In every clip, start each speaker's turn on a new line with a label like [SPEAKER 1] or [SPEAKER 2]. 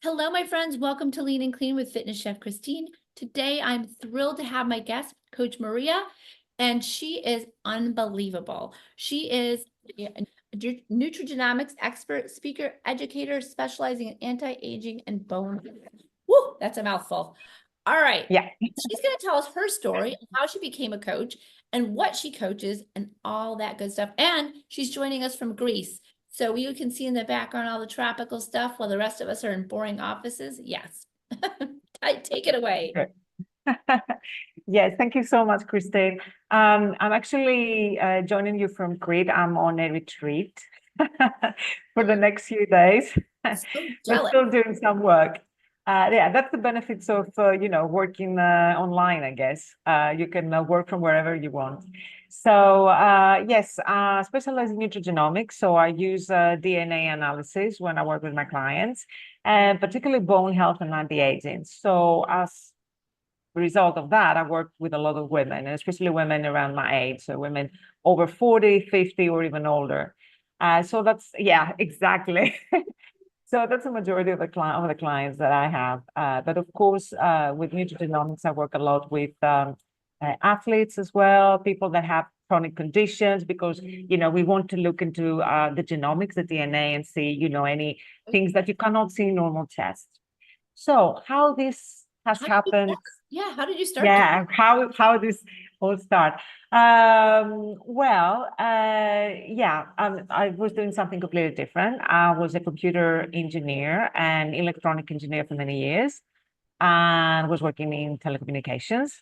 [SPEAKER 1] Hello, my friends. Welcome to Lean and Clean with Fitness Chef Christine. Today, I'm thrilled to have my guest, Coach Maria, and she is unbelievable. She is a Nutrigenomics Expert, speaker, educator, specializing in anti-aging and bone. Woo, that's a mouthful. All right.
[SPEAKER 2] Yeah.
[SPEAKER 1] She's going to tell us her story and how she became a coach and what she coaches and all that good stuff. And she's joining us from Greece. So you can see in the background all the tropical stuff while the rest of us are in boring offices. Yes. Take it away.
[SPEAKER 2] Good. Yes, thank you so much, Christine. I'm actually joining you from Crete. I'm on a retreat for the next few days.
[SPEAKER 1] So
[SPEAKER 2] We're
[SPEAKER 1] jealous.
[SPEAKER 2] still doing some work. Yeah, that's the benefits of working online, I guess. You can work from wherever you want. So yes, specialize in nutrigenomics. So I use DNA analysis when I work with my clients, and particularly bone health and anti-aging. So as result of that, I work with a lot of women, and especially women around my age, so women over 40, 50, or even older. So that's, yeah, exactly. So that's the majority of the clients that I have. But of course, with nutrigenomics, I work a lot with athletes as well, people that have chronic conditions, because we want to look into the genomics, the DNA, and see any things that you cannot see in normal tests. So how this has happened.
[SPEAKER 1] Yeah, how did you start this?
[SPEAKER 2] Yeah, how this all start? I was doing something completely different. I was a computer engineer and electronic engineer for many years, and was working in telecommunications.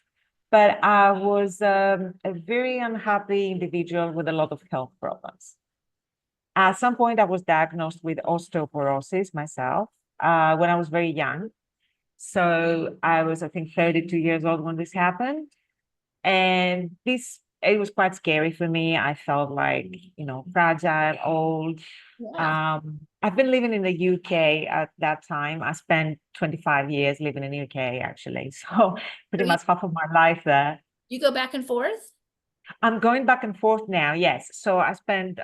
[SPEAKER 2] But I was a very unhappy individual with a lot of health problems. At some point, I was diagnosed with osteoporosis myself when I was very young. So I was, I think, 32 years old when this happened. And it was quite scary for me. I felt like, fragile, old.
[SPEAKER 1] Yeah.
[SPEAKER 2] I've been living in the UK at that time. I spent 25 years living in the UK, actually. So
[SPEAKER 1] So
[SPEAKER 2] pretty much half of my life there.
[SPEAKER 1] you go back and forth?
[SPEAKER 2] I'm going back and forth now, yes. So I spend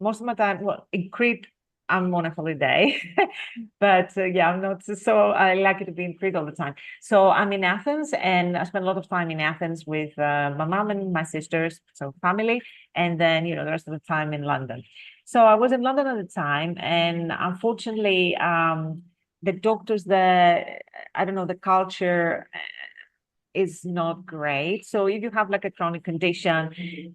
[SPEAKER 2] most of my time, well, in Crete, I'm on a holiday, but yeah, I'm not so I like it to be in Crete all the time. So I'm in Athens, and I spend a lot of time in Athens with my mom and my sisters, so family, and then the rest of the time in London. So I was in London at the time, and unfortunately, the doctors there, I don't know, the culture is not great. So if you have like a chronic condition,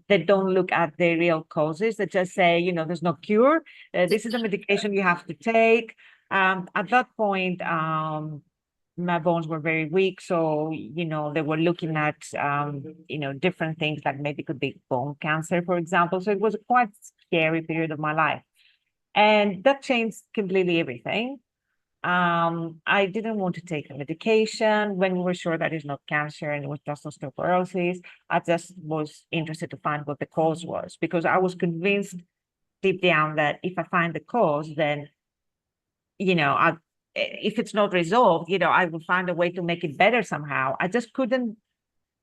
[SPEAKER 2] they don't look at the real causes. They just say, there's no cure. This is a medication you have to take. At that point, my bones were very weak. So, they were looking at, different things like maybe could be bone cancer, for example. So it was a quite scary period of my life. And that changed completely everything. I didn't want to take the medication when we were sure that it's not cancer and it was just osteoporosis. I just was interested to find what the cause was, because I was convinced deep down that if I find the cause, then, if it's not resolved, I will find a way to make it better somehow. I just couldn't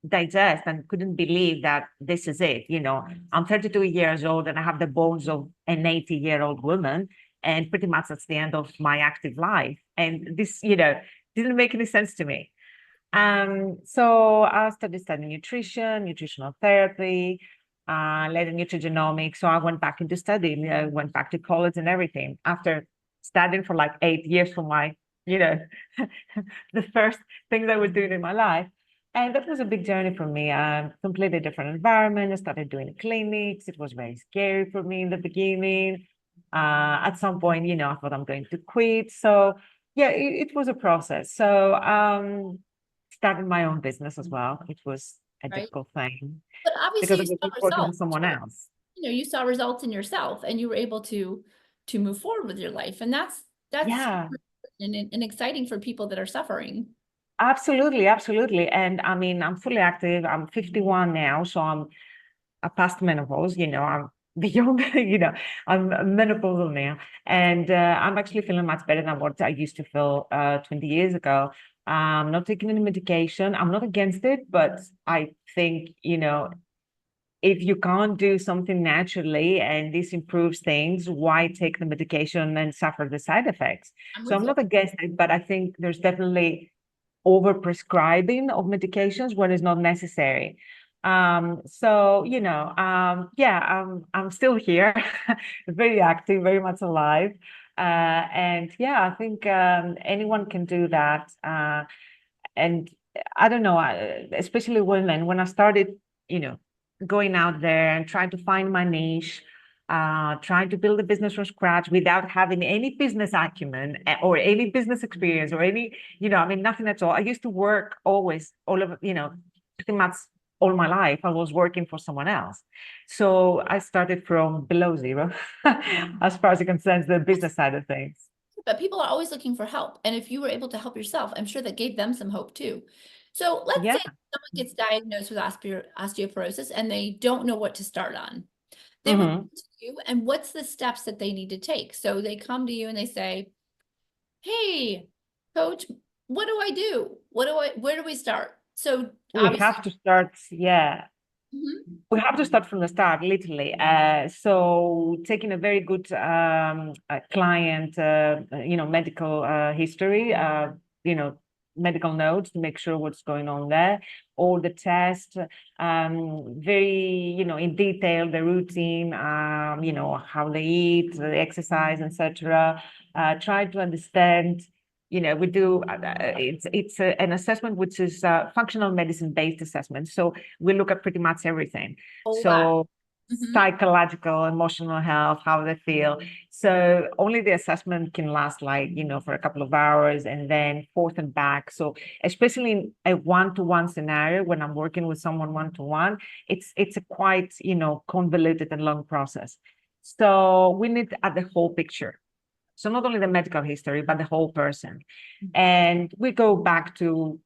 [SPEAKER 2] digest and couldn't believe that this is it. I'm 32 years old and I have the bones of an 80-year-old woman, and pretty much that's the end of my active life. And this, didn't make any sense to me. So I started studying nutrition, nutritional therapy, later nutrigenomics. So I went back into studying, went back to college and everything after studying for like 8 years for my, the first things I was doing in my life. And that was a big journey for me. Completely different environment. I started doing clinics. It was very scary for me in the beginning. At some point, I thought I'm going to quit. So yeah, it was a process. So started my own business as well. It was a
[SPEAKER 1] Right.
[SPEAKER 2] difficult thing
[SPEAKER 1] But obviously
[SPEAKER 2] because I
[SPEAKER 1] you
[SPEAKER 2] was
[SPEAKER 1] saw
[SPEAKER 2] working for
[SPEAKER 1] results.
[SPEAKER 2] someone else.
[SPEAKER 1] You saw results in yourself and you were able to move forward with your life. And that's
[SPEAKER 2] Yeah,
[SPEAKER 1] and exciting for people that are suffering.
[SPEAKER 2] absolutely, absolutely. And I mean, I'm fully active. I'm 51 now, so I'm past menopause. I'm beyond, I'm menopausal now, and I'm actually feeling much better than what I used to feel 20 years ago. I'm not taking any medication. I'm not against it, but I think, if you can't do something naturally and this improves things, why take the medication and suffer the side effects? So I'm not against it, but I think there's definitely over-prescribing of medications when it's not necessary. So, yeah, I'm still here, very active, very much alive. And yeah, I think anyone can do that. And I don't know, especially women, when I started, going out there and trying to find my niche, trying to build a business from scratch without having any business acumen or any business experience or any, nothing at all. I used to work always, pretty much all my life. I was working for someone else. So I started from below zero, as far as it concerns the business side of things.
[SPEAKER 1] But people are always looking for help. And if you were able to help yourself, I'm sure that gave them some hope too. So let's
[SPEAKER 2] Yeah.
[SPEAKER 1] say someone gets diagnosed with osteoporosis and they don't know what to start on. They would come to you, and what's the steps that they need to take? So they come to you and they say, hey, coach, what do I do? Where do we start? So
[SPEAKER 2] We
[SPEAKER 1] obviously,
[SPEAKER 2] have to start, yeah.
[SPEAKER 1] Mhm.
[SPEAKER 2] We have to start from the start, literally. So taking a very good client, medical history, medical notes to make sure what's going on there, all the tests, very, in detail, the routine, how they eat, the exercise, etc. Try to understand. We do, it's an assessment which is functional medicine-based assessment. So we look at pretty much everything.
[SPEAKER 1] Oh, wow.
[SPEAKER 2] So psychological, emotional health, how they feel. So only the assessment can last for a couple of hours and then forth and back. So especially in a one-to-one scenario, when I'm working with someone one-to-one, it's a quite, convoluted and long process. So we need at the whole picture. So not only the medical history, but the whole person. And we go back to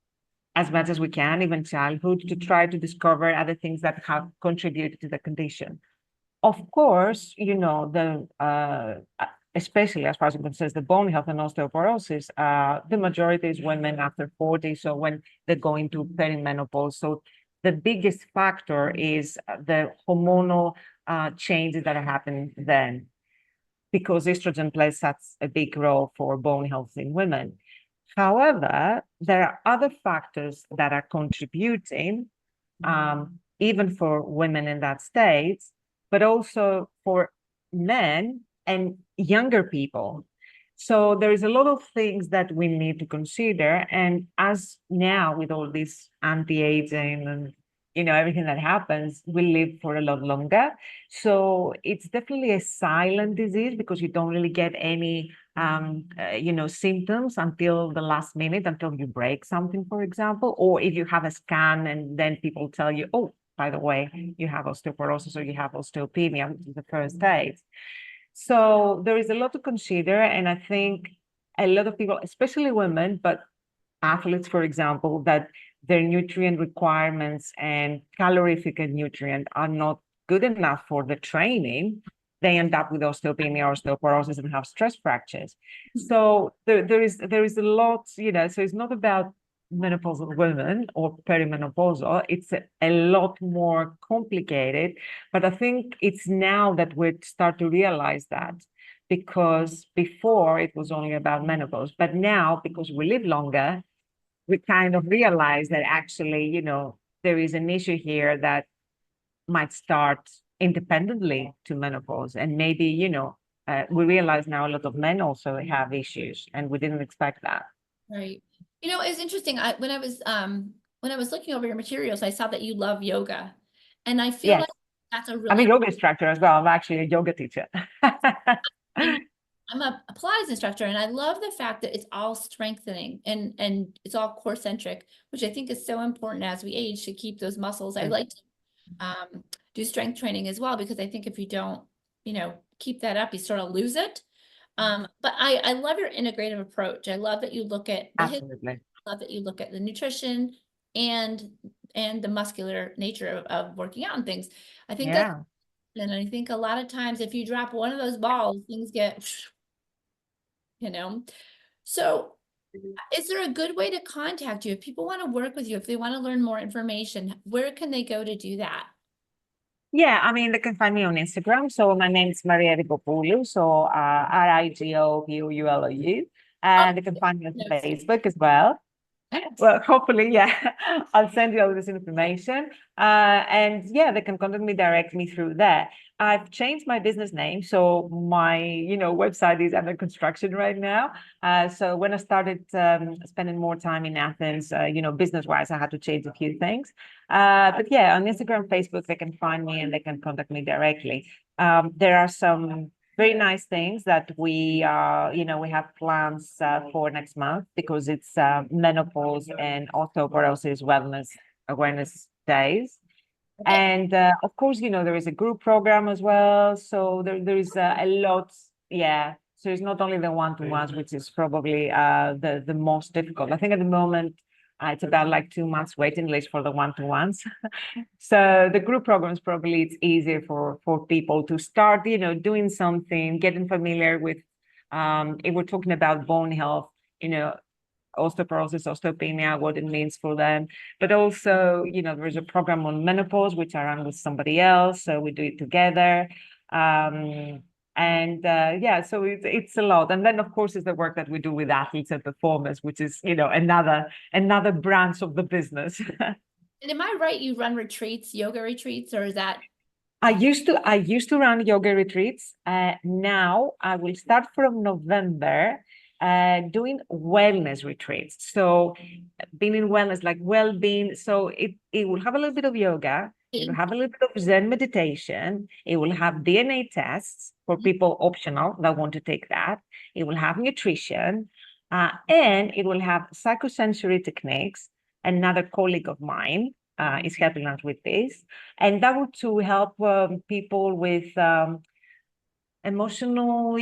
[SPEAKER 2] as much as we can, even childhood, to try to discover other things that have contributed to the condition. Of course, especially as far as it concerns the bone health and osteoporosis, the majority is women after 40, so when they go into perimenopause. So the biggest factor is the hormonal changes that are happening then, because estrogen plays such a big role for bone health in women. However, there are other factors that are contributing, even for women in that state, but also for men and younger people. So there is a lot of things that we need to consider. And as now with all this anti-aging and everything that happens, we live for a lot longer. So it's definitely a silent disease because you don't really get any symptoms until the last minute, until you break something, for example, or if you have a scan and then people tell you, oh, by the way, you have osteoporosis or you have osteopenia, which is the first stage. So there is a lot to consider. And I think a lot of people, especially women, but athletes, for example, that their nutrient requirements and calorific nutrient are not good enough for the training, they end up with osteopenia or osteoporosis and have stress fractures. So there is a lot, so it's not about menopausal women or perimenopausal. It's a lot more complicated, but I think it's now that we start to realize that, because before it was only about menopause, but now because we live longer, we kind of realize that actually, there is an issue here that might start independently to menopause. And maybe, we realize now a lot of men also have issues and we didn't expect that.
[SPEAKER 1] Right. It's interesting. When I was looking over your materials, I saw that you love yoga. And I feel
[SPEAKER 2] Yes.
[SPEAKER 1] like that's a
[SPEAKER 2] I'm a
[SPEAKER 1] really
[SPEAKER 2] yoga instructor as well. I'm actually a yoga teacher.
[SPEAKER 1] I'm a Pilates instructor, and I love the fact that it's all strengthening and it's all core centric, which I think is so important as we age to keep those muscles. I like to do strength training as well, because I think if you don't, keep that up, you sort of lose it. But I love your integrative approach. I love that you look at the
[SPEAKER 2] Absolutely.
[SPEAKER 1] I love that you look at the nutrition and the muscular nature of working out and things. I think that's, and I think a lot of times if you drop one of those balls, things get So is there a good way to contact you if people want to work with you, if they want to learn more information? Where can they go to do that?
[SPEAKER 2] Yeah, I mean, they can find me on Instagram. So my name is Maria Rigopoulou. So Rigopoulou.
[SPEAKER 1] Oh,
[SPEAKER 2] And they can find me on
[SPEAKER 1] notes.
[SPEAKER 2] Facebook as well. Well, hopefully, yeah, I'll send you all this information. And yeah, they can contact me directly through there. I've changed my business name, so my website is under construction right now. So when I started spending more time in Athens, business-wise, I had to change a few things. But yeah, on Instagram, Facebook, they can find me and they can contact me directly. There are some very nice things that we have plans for next month because it's menopause and osteoporosis wellness awareness days.
[SPEAKER 1] Okay.
[SPEAKER 2] And of course, there is a group program as well. So there is a lot. Yeah. So it's not only the one-to-ones, which is probably the most difficult. I think at the moment, it's about like 2 months waiting list for the one-to-ones. So the group programs, probably it's easier for people to start, doing something, getting familiar with, if we're talking about bone health, osteoporosis, osteopenia, what it means for them. But also, there's a program on menopause, which I run with somebody else. So we do it together. Yeah, so it's a lot. And then, of course, is the work that we do with athletes and performers, which is, another branch of the business.
[SPEAKER 1] And am I right? You run retreats, yoga retreats, or is that?
[SPEAKER 2] I used to run yoga retreats. Now I will start from November doing wellness retreats. So being in wellness, like well-being. So it will have a little bit of yoga. It will have a little bit of Zen meditation. It will have DNA tests for people optional that want to take that. It will have nutrition, and it will have psychosensory techniques. Another colleague of mine is helping us with this, and that would to help people with emotional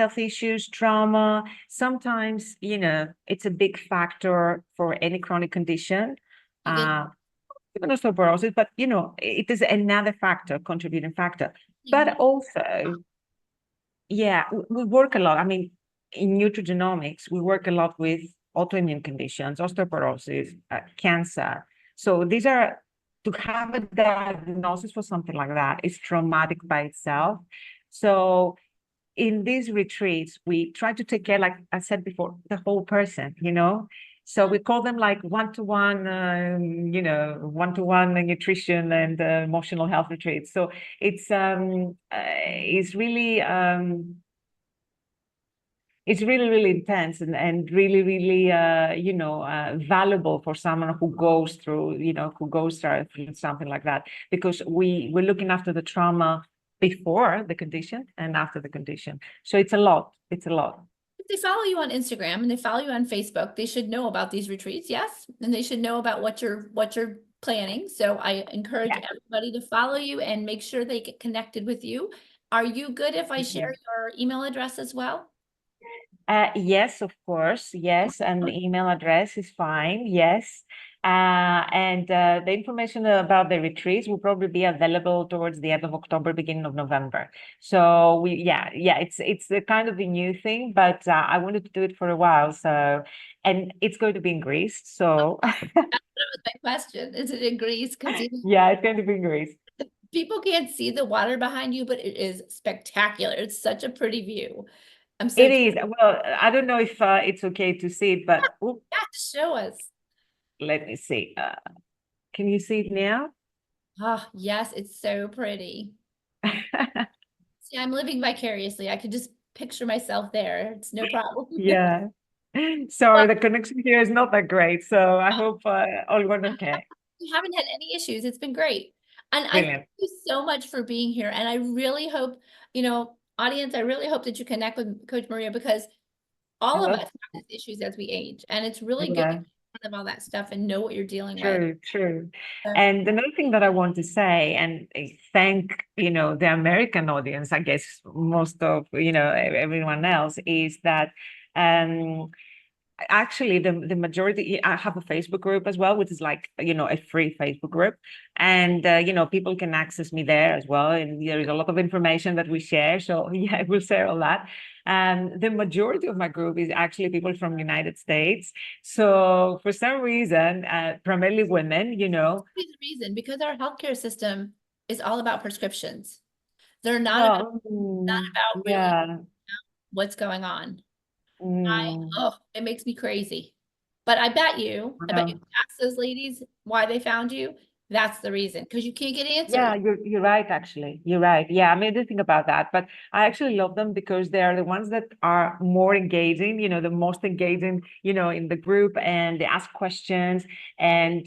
[SPEAKER 2] health issues, trauma. Sometimes, it's a big factor for any chronic condition,
[SPEAKER 1] Okay.
[SPEAKER 2] even osteoporosis, but, it is another factor, contributing factor. But also, yeah, we work a lot. I mean, in nutrigenomics, we work a lot with autoimmune conditions, osteoporosis, cancer. So these are, to have a diagnosis for something like that is traumatic by itself. So in these retreats, we try to take care, like I said before, the whole person. So we call them like one-to-one, one-to-one nutrition and emotional health retreats. So it's really, really intense and really, really, valuable for someone who goes through something like that, because we're looking after the trauma before the condition and after the condition. So it's a lot. It's a lot.
[SPEAKER 1] If they follow you on Instagram and they follow you on Facebook, they should know about these retreats, yes? And they should know about what you're planning. So I encourage everybody to follow you and make sure they get connected with you. Are you good if I share your email address as well?
[SPEAKER 2] Yes, of course. Yes, and the email address is fine. Yes. And the information about the retreats will probably be available towards the end of October, beginning of November. So it's a kind of a new thing, but I wanted to do it for a while. So, and it's going to be in Greece. So
[SPEAKER 1] That was my question. Is it in Greece? Because
[SPEAKER 2] yeah, it's going to be in Greece.
[SPEAKER 1] people can't see the water behind you, but it is spectacular. It's such a pretty view. I'm so
[SPEAKER 2] It is. Well, I don't know if it's okay to see it, but
[SPEAKER 1] yeah, show us.
[SPEAKER 2] let me see. Can you see it now?
[SPEAKER 1] Ah, yes, it's so pretty. See, I'm living vicariously. I could just picture myself there. It's no problem.
[SPEAKER 2] Yeah.
[SPEAKER 1] Well,
[SPEAKER 2] Sorry, the connection here is not that great. So I hope all went okay.
[SPEAKER 1] we haven't had any issues. It's been great. And I thank
[SPEAKER 2] Brilliant.
[SPEAKER 1] you so much for being here. And I really hope, audience, I really hope that you connect with Coach Maria, because
[SPEAKER 2] I
[SPEAKER 1] all of us
[SPEAKER 2] love.
[SPEAKER 1] have these issues as we age. And it's really good to
[SPEAKER 2] Yeah,
[SPEAKER 1] get rid of all that stuff and know what you're dealing with.
[SPEAKER 2] true, true.
[SPEAKER 1] So,
[SPEAKER 2] And another thing that I want to say, and thank, the American audience, I guess most of, everyone else, is that actually the majority, I have a Facebook group as well, which is like a free Facebook group, and people can access me there as well, and there is a lot of information that we share, so yeah, we'll share all that. The majority of my group is actually people from United States, so for some reason, primarily women.
[SPEAKER 1] the reason, because our healthcare system is all about prescriptions. They're not about,
[SPEAKER 2] Oh,
[SPEAKER 1] really
[SPEAKER 2] yeah.
[SPEAKER 1] what's going on.
[SPEAKER 2] Mm,
[SPEAKER 1] It makes me crazy. But I bet you ask those ladies why they found you. That's the reason, because you can't get
[SPEAKER 2] yeah,
[SPEAKER 1] answers.
[SPEAKER 2] you're right, actually. You're right. Yeah, I mean, I did think about that, but I actually love them because they are the ones that are more engaging, the most engaging, in the group, and they ask questions. And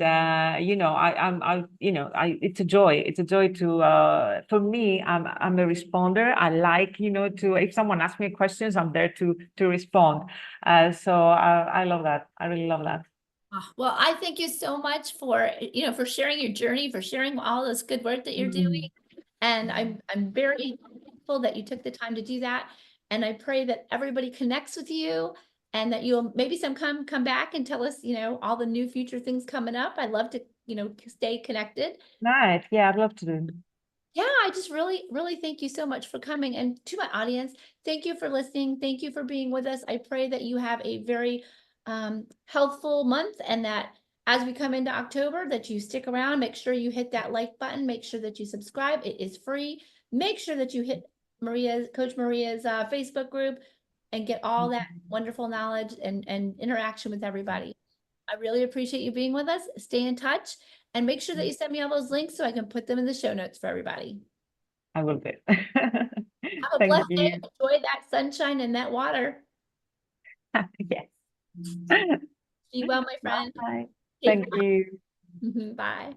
[SPEAKER 2] it's a joy. It's a joy to for me, I'm a responder. I like, to if someone asks me questions, I'm there to respond. So I love that. I really love that.
[SPEAKER 1] Well, I thank you so much for, for sharing your journey, for sharing all this good work that you're doing.
[SPEAKER 2] Mm.
[SPEAKER 1] And I'm very thankful that you took the time to do that. And I pray that everybody connects with you and that you'll maybe come back and tell us, all the new future things coming up. I'd love to, stay connected.
[SPEAKER 2] Nice. Yeah, I'd love to do.
[SPEAKER 1] Yeah, I just really, really thank you so much for coming. And to my audience, thank you for listening. Thank you for being with us. I pray that you have a very healthful month, and that as we come into October, that you stick around. Make sure you hit that like button. Make sure that you subscribe. It is free. Make sure that you hit Coach Maria's Facebook group and get all that wonderful knowledge and interaction with everybody. I really appreciate you being with us. Stay in touch. And make sure that you send me all those links so I can put them in the show notes for everybody.
[SPEAKER 2] I will do.
[SPEAKER 1] Have a
[SPEAKER 2] Thank
[SPEAKER 1] blessed day.
[SPEAKER 2] you.
[SPEAKER 1] Enjoy that sunshine and that water.
[SPEAKER 2] Yes.
[SPEAKER 1] Be well, my friend.
[SPEAKER 2] Bye.
[SPEAKER 1] Take
[SPEAKER 2] Thank you.
[SPEAKER 1] care. Bye.